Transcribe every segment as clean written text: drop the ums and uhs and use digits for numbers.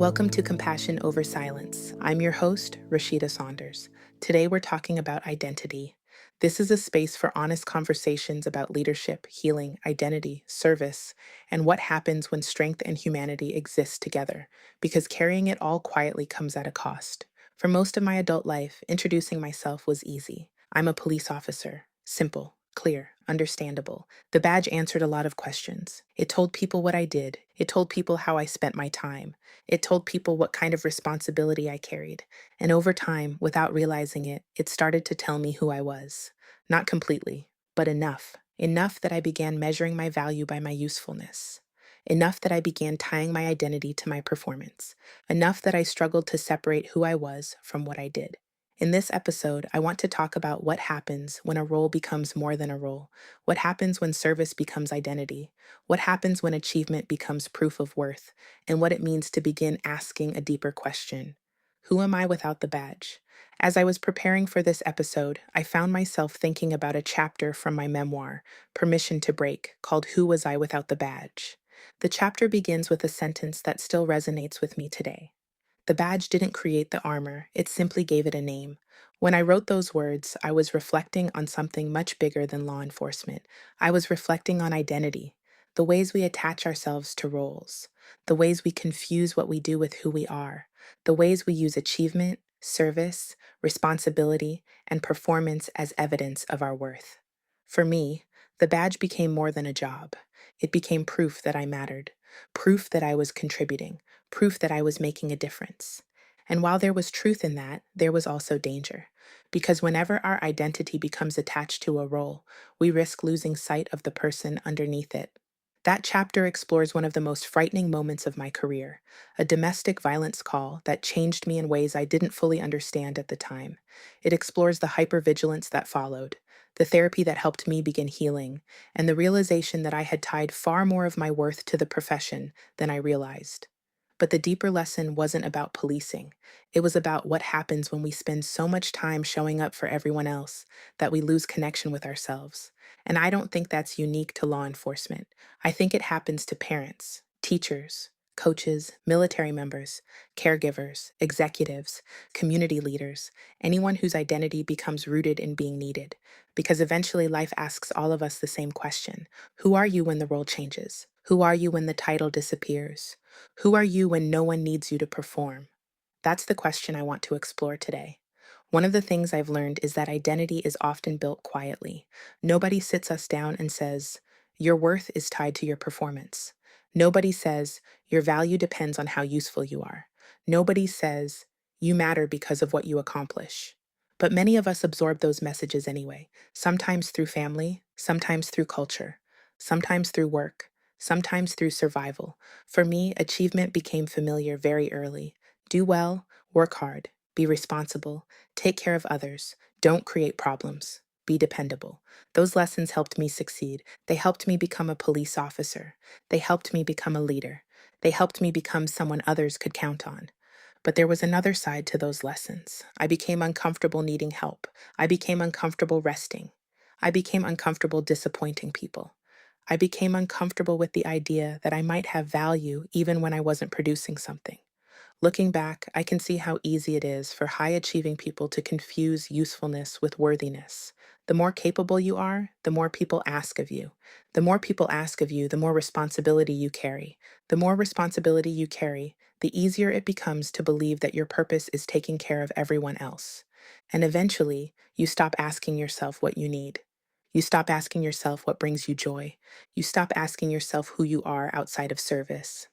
Welcome to Compassion Over Silence. I'm your host, Rashida Saunders. Today we're talking about identity. This is a space for honest conversations about leadership, healing, identity, service, and what happens when strength and humanity exist together, because carrying it all quietly comes at a cost. For most of my adult life, introducing myself was easy. I'm a police officer. Simple, clear, understandable. The badge answered a lot of questions. It told people what I did. It told people how I spent my time. It told people what kind of responsibility I carried. And over time, without realizing it, it started to tell me who I was. Not completely, but enough. Enough that I began measuring my value by my usefulness. Enough that I began tying my identity to my performance. Enough that I struggled to separate who I was from what I did. In this episode, I want to talk about what happens when a role becomes more than a role. What happens when service becomes identity. What happens when achievement becomes proof of worth, and what it means to begin asking a deeper question. Who am I without the badge? As I was preparing for this episode, I found myself thinking about a chapter from my memoir, Permission to Break, called Who Was I Without the Badge? The chapter begins with a sentence that still resonates with me today. The badge didn't create the armor, it simply gave it a name. When I wrote those words, I was reflecting on something much bigger than law enforcement. I was reflecting on identity, the ways we attach ourselves to roles, the ways we confuse what we do with who we are, the ways we use achievement, service, responsibility, and performance as evidence of our worth. For me, the badge became more than a job. It became proof that I mattered, proof that I was contributing, proof that I was making a difference. And while there was truth in that, there was also danger. Because whenever our identity becomes attached to a role, we risk losing sight of the person underneath it. That chapter explores one of the most frightening moments of my career, a domestic violence call that changed me in ways I didn't fully understand at the time. It explores the hypervigilance that followed, the therapy that helped me begin healing, and the realization that I had tied far more of my worth to the profession than I realized. But the deeper lesson wasn't about policing. It was about what happens when we spend so much time showing up for everyone else that we lose connection with ourselves. And I don't think that's unique to law enforcement. I think it happens to parents, teachers, coaches, military members, caregivers, executives, community leaders, anyone whose identity becomes rooted in being needed. Because eventually life asks all of us the same question. Who are you when the role changes? Who are you when the title disappears? Who are you when no one needs you to perform? That's the question I want to explore today. One of the things I've learned is that identity is often built quietly. Nobody sits us down and says, your worth is tied to your performance. Nobody says, your value depends on how useful you are. Nobody says, you matter because of what you accomplish. But many of us absorb those messages anyway, sometimes through family, sometimes through culture, sometimes through work, sometimes through survival. For me, achievement became familiar very early. Do well, work hard, be responsible, take care of others, don't create problems, be dependable. Those lessons helped me succeed. They helped me become a police officer. They helped me become a leader. They helped me become someone others could count on. But there was another side to those lessons. I became uncomfortable needing help. I became uncomfortable resting. I became uncomfortable disappointing people. I became uncomfortable with the idea that I might have value even when I wasn't producing something. Looking back, I can see how easy it is for high achieving people to confuse usefulness with worthiness. The more capable you are, the more people ask of you. The more people ask of you, the more responsibility you carry. The more responsibility you carry, the easier it becomes to believe that your purpose is taking care of everyone else. And eventually, you stop asking yourself what you need. You stop asking yourself what brings you joy. You stop asking yourself who you are outside of service.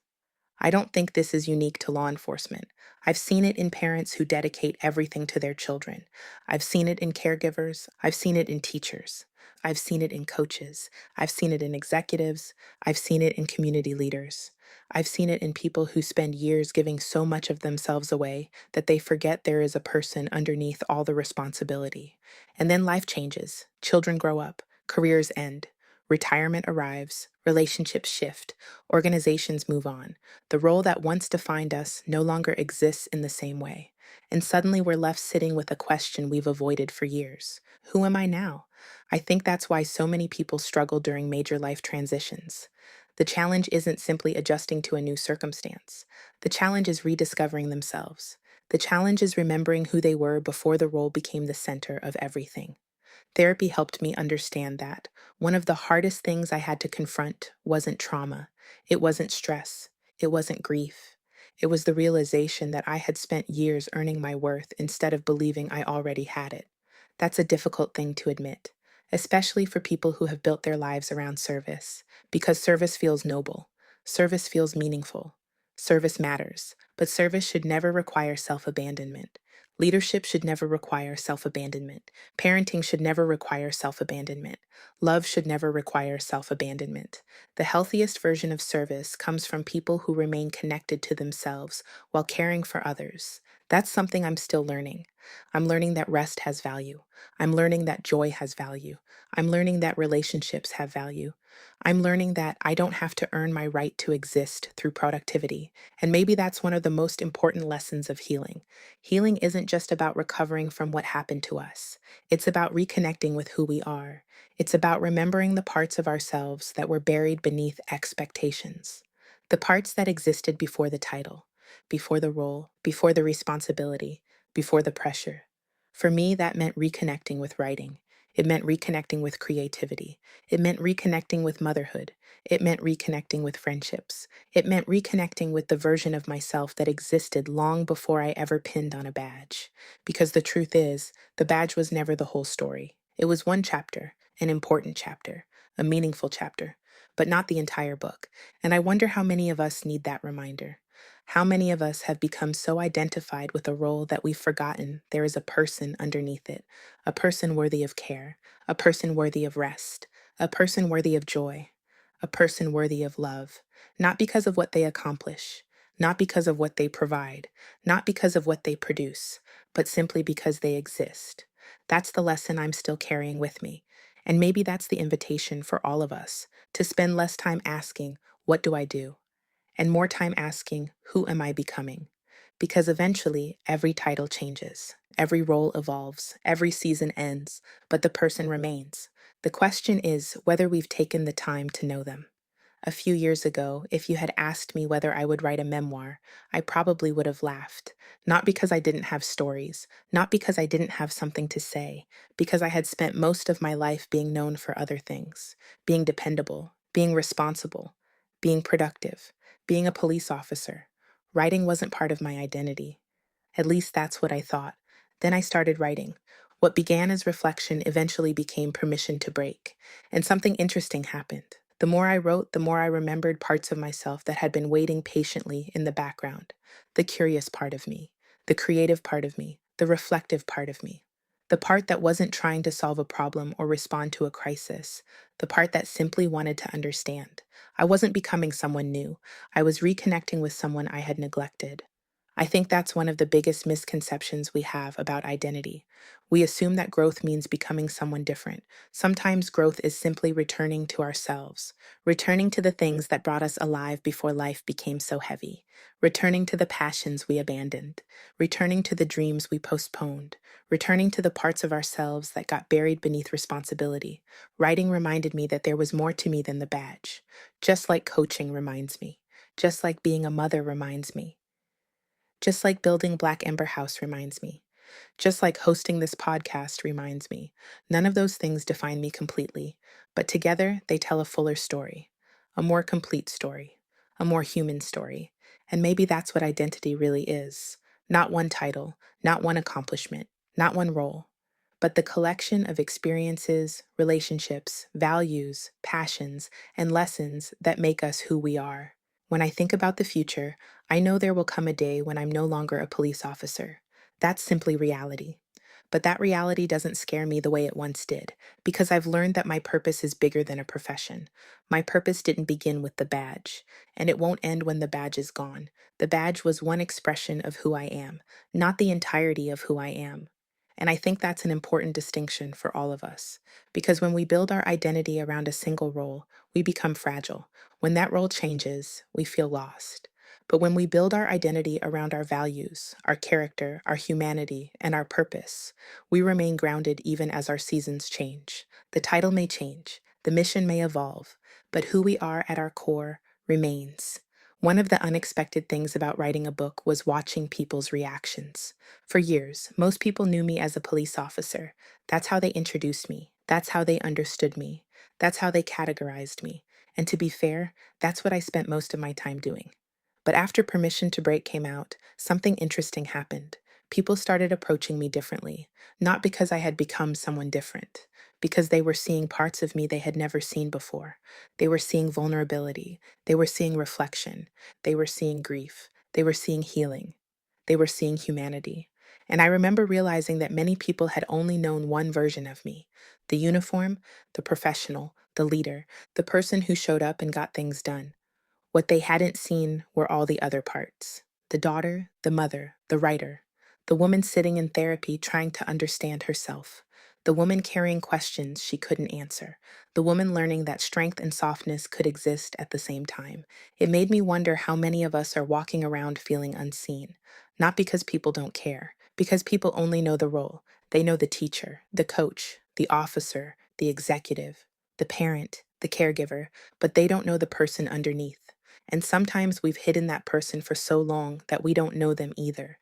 I don't think this is unique to law enforcement. I've seen it in parents who dedicate everything to their children. I've seen it in caregivers. I've seen it in teachers. I've seen it in coaches. I've seen it in executives. I've seen it in community leaders. I've seen it in people who spend years giving so much of themselves away that they forget there is a person underneath all the responsibility. And then life changes. Children grow up. Careers end. Retirement arrives. Relationships shift. Organizations move on. The role that once defined us no longer exists in the same way. And suddenly we're left sitting with a question we've avoided for years. Who am I now? I think that's why so many people struggle during major life transitions. The challenge isn't simply adjusting to a new circumstance. The challenge is rediscovering themselves. The challenge is remembering who they were before the role became the center of everything. Therapy helped me understand that one of the hardest things I had to confront wasn't trauma, it wasn't stress, it wasn't grief. It was the realization that I had spent years earning my worth instead of believing I already had it. That's a difficult thing to admit, especially for people who have built their lives around service, because service feels noble, service feels meaningful, service matters, but service should never require self abandonment. Leadership should never require self abandonment. Parenting should never require self abandonment. Love should never require self abandonment. The healthiest version of service comes from people who remain connected to themselves while caring for others. That's something I'm still learning. I'm learning that rest has value. I'm learning that joy has value. I'm learning that relationships have value. I'm learning that I don't have to earn my right to exist through productivity. And maybe that's one of the most important lessons of healing. Healing isn't just about recovering from what happened to us. It's about reconnecting with who we are. It's about remembering the parts of ourselves that were buried beneath expectations. The parts that existed before the title, before the role, before the responsibility, before the pressure. For me, that meant reconnecting with writing. It meant reconnecting with creativity. It meant reconnecting with motherhood. It meant reconnecting with friendships. It meant reconnecting with the version of myself that existed long before I ever pinned on a badge. Because the truth is, the badge was never the whole story. It was one chapter, an important chapter, a meaningful chapter, but not the entire book. And I wonder how many of us need that reminder. How many of us have become so identified with a role that we've forgotten there is a person underneath it, a person worthy of care, a person worthy of rest, a person worthy of joy, a person worthy of love, not because of what they accomplish, not because of what they provide, not because of what they produce, but simply because they exist. That's the lesson I'm still carrying with me. And maybe that's the invitation for all of us to spend less time asking, what do I do? And more time asking, who am I becoming? Because eventually, every title changes, every role evolves, every season ends, but the person remains. The question is whether we've taken the time to know them. A few years ago, if you had asked me whether I would write a memoir, I probably would have laughed. Not because I didn't have stories, not because I didn't have something to say, because I had spent most of my life being known for other things, being dependable, being responsible, being productive, being a police officer. Writing wasn't part of my identity. At least that's what I thought. Then I started writing. What began as reflection eventually became permission to break. And something interesting happened. The more I wrote, the more I remembered parts of myself that had been waiting patiently in the background. The curious part of me, the creative part of me, the reflective part of me. The part that wasn't trying to solve a problem or respond to a crisis. The part that simply wanted to understand. I wasn't becoming someone new. I was reconnecting with someone I had neglected. I think that's one of the biggest misconceptions we have about identity. We assume that growth means becoming someone different. Sometimes growth is simply returning to ourselves, returning to the things that brought us alive before life became so heavy, returning to the passions we abandoned, returning to the dreams we postponed, returning to the parts of ourselves that got buried beneath responsibility. Writing reminded me that there was more to me than the badge, just like coaching reminds me, just like being a mother reminds me. Just like building Black Ember House reminds me. Just like hosting this podcast reminds me. None of those things define me completely, but together they tell a fuller story, a more complete story, a more human story. And maybe that's what identity really is. Not one title, not one accomplishment, not one role, but the collection of experiences, relationships, values, passions, and lessons that make us who we are. When I think about the future, I know there will come a day when I'm no longer a police officer. That's simply reality. But that reality doesn't scare me the way it once did, because I've learned that my purpose is bigger than a profession. My purpose didn't begin with the badge, and it won't end when the badge is gone. The badge was one expression of who I am, not the entirety of who I am. And I think that's an important distinction for all of us, because when we build our identity around a single role, we become fragile. When that role changes, we feel lost. But when we build our identity around our values, our character, our humanity, and our purpose, we remain grounded even as our seasons change. The title may change, the mission may evolve, but who we are at our core remains. One of the unexpected things about writing a book was watching people's reactions. For years, most people knew me as a police officer. That's how they introduced me. That's how they understood me. That's how they categorized me. And to be fair, that's what I spent most of my time doing. But after Permission to Break came out, something interesting happened. People started approaching me differently, not because I had become someone different, because they were seeing parts of me they had never seen before. They were seeing vulnerability, they were seeing reflection, they were seeing grief, they were seeing healing, they were seeing humanity. And I remember realizing that many people had only known one version of me: the uniform, the professional, the leader, the person who showed up and got things done. What they hadn't seen were all the other parts: the daughter, the mother, the writer, the woman sitting in therapy trying to understand herself, the woman carrying questions she couldn't answer, the woman learning that strength and softness could exist at the same time. It made me wonder how many of us are walking around feeling unseen, not because people don't care, because people only know the role. They know the teacher, the coach, the officer, the executive, the parent, the caregiver, but they don't know the person underneath. And sometimes we've hidden that person for so long that we don't know them either.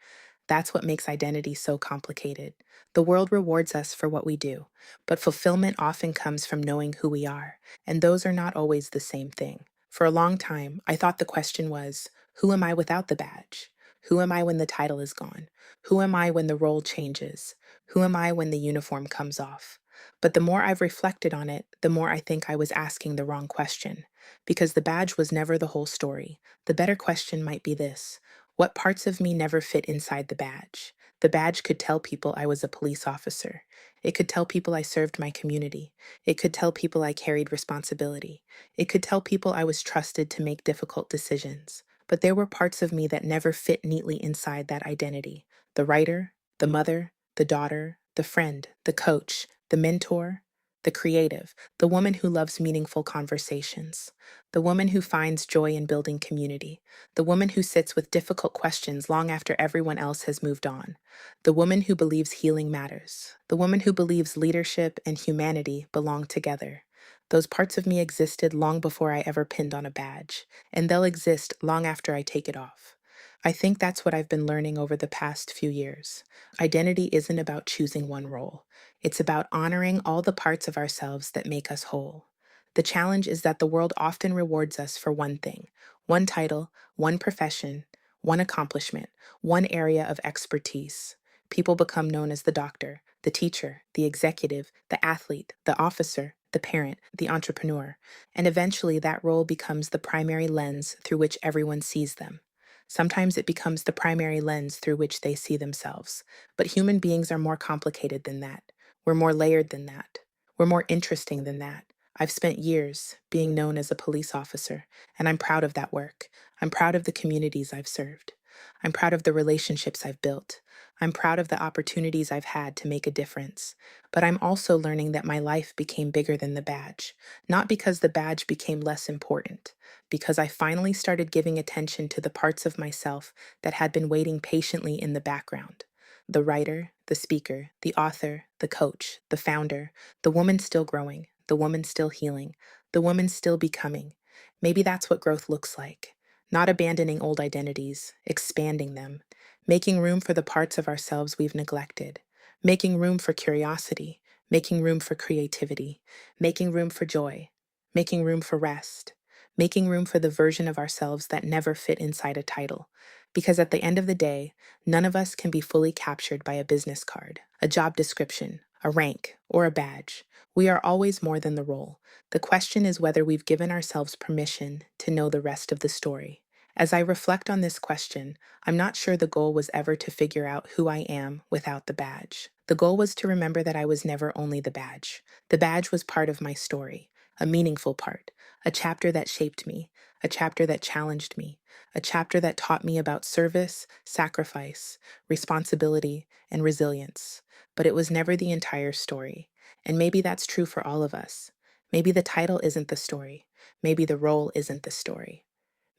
That's what makes identity so complicated. The world rewards us for what we do, but fulfillment often comes from knowing who we are, and those are not always the same thing. For a long time, I thought the question was, who am I without the badge? Who am I when the title is gone? Who am I when the role changes? Who am I when the uniform comes off? But the more I've reflected on it, the more I think I was asking the wrong question. Because the badge was never the whole story. The better question might be this: what parts of me never fit inside the badge? The badge could tell people I was a police officer. It could tell people I served my community. It could tell people I carried responsibility. It could tell people I was trusted to make difficult decisions. But there were parts of me that never fit neatly inside that identity: the writer, the mother, the daughter, the friend, the coach, the mentor, the creative, the woman who loves meaningful conversations, the woman who finds joy in building community, the woman who sits with difficult questions long after everyone else has moved on, the woman who believes healing matters, the woman who believes leadership and humanity belong together. Those parts of me existed long before I ever pinned on a badge, and they'll exist long after I take it off. I think that's what I've been learning over the past few years. Identity isn't about choosing one role. It's about honoring all the parts of ourselves that make us whole. The challenge is that the world often rewards us for one thing: one title, one profession, one accomplishment, one area of expertise. People become known as the doctor, the teacher, the executive, the athlete, the officer, the parent, the entrepreneur, and eventually that role becomes the primary lens through which everyone sees them. Sometimes it becomes the primary lens through which they see themselves. But human beings are more complicated than that. We're more layered than that. We're more interesting than that. I've spent years being known as a police officer, and I'm proud of that work. I'm proud of the communities I've served. I'm proud of the relationships I've built. I'm proud of the opportunities I've had to make a difference. But I'm also learning that my life became bigger than the badge. Not because the badge became less important, because I finally started giving attention to the parts of myself that had been waiting patiently in the background: the writer, the speaker, the author, the coach, the founder, the woman still growing, the woman still healing, the woman still becoming. Maybe that's what growth looks like. Not abandoning old identities, expanding them, making room for the parts of ourselves we've neglected, making room for curiosity, making room for creativity, making room for joy, making room for rest, making room for the version of ourselves that never fit inside a title. Because at the end of the day, none of us can be fully captured by a business card, a job description, a rank, or a badge. We are always more than the role. The question is whether we've given ourselves permission to know the rest of the story. As I reflect on this question, I'm not sure the goal was ever to figure out who I am without the badge. The goal was to remember that I was never only the badge. The badge was part of my story, a meaningful part, a chapter that shaped me, a chapter that challenged me, a chapter that taught me about service, sacrifice, responsibility, and resilience. But it was never the entire story. And maybe that's true for all of us. Maybe the title isn't the story. Maybe the role isn't the story.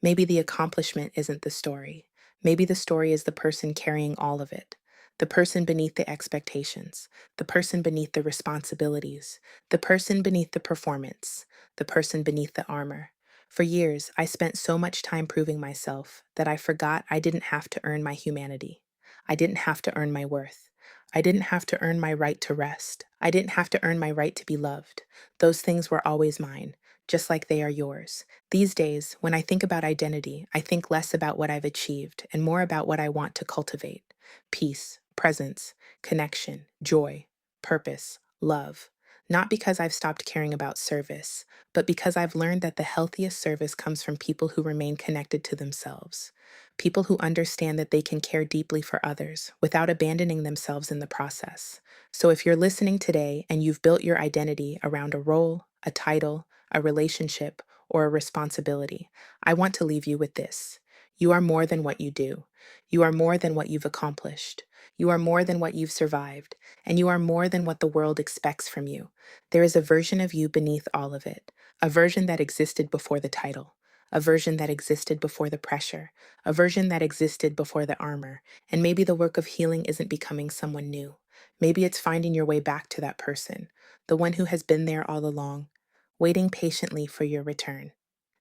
Maybe the accomplishment isn't the story. Maybe the story is the person carrying all of it. the person beneath the expectations, the person beneath the responsibilities, the person beneath the performance, the person beneath the armor. For years, I spent so much time proving myself that I forgot I didn't have to earn my humanity. I didn't have to earn my worth. I didn't have to earn my right to rest. I didn't have to earn my right to be loved. Those things were always mine, just like they are yours. These days, when I think about identity, I think less about what I've achieved and more about what I want to cultivate: peace, presence, connection, joy, purpose, love. Not because I've stopped caring about service, but because I've learned that the healthiest service comes from people who remain connected to themselves. People who understand that they can care deeply for others without abandoning themselves in the process. So if you're listening today and you've built your identity around a role, a title, a relationship, or a responsibility, I want to leave you with this. You are more than what you do. You are more than what you've accomplished. You are more than what you've survived. And you are more than what the world expects from you. There is a version of you beneath all of it, a version that existed before the title, a version that existed before the pressure, a version that existed before the armor. And maybe the work of healing isn't becoming someone new. Maybe it's finding your way back to that person, the one who has been there all along, waiting patiently for your return.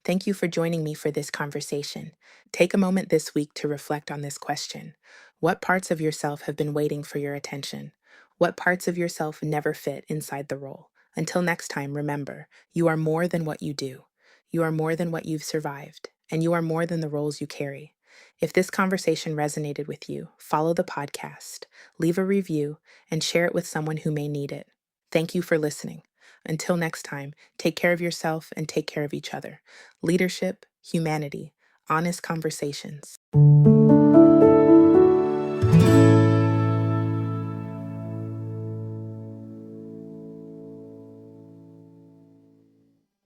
Thank you for joining me for this conversation. Take a moment this week to reflect on this question. What parts of yourself have been waiting for your attention? What parts of yourself never fit inside the role? Until next time, remember, you are more than what you do. You are more than what you've survived, and you are more than the roles you carry. If this conversation resonated with you, follow the podcast, leave a review, and share it with someone who may need it. Thank you for listening. Until next time, take care of yourself and take care of each other. Leadership, humanity, honest conversations.